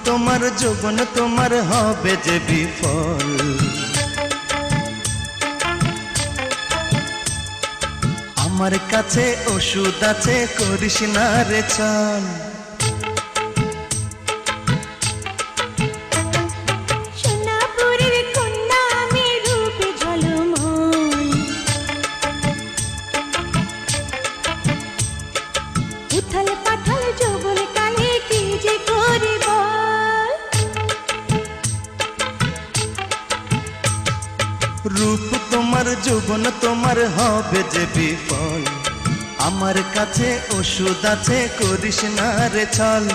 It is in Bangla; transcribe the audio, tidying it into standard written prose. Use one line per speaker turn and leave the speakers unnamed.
তোমার যৌবন তোমার হবে যে বিফল। আমার কাছে ওষুধ আছে, করিস না রে ছল।
সোনাপুরের কন্যা আমি রূপে ঝলমল, উথাল পাথাল যৌবন কালে কি যে করি বল।
রূপ তোমার যৌবন তোমার হবে যে বিফল। আমার কাছে ওষুধ আছে, করিস না রে ছল।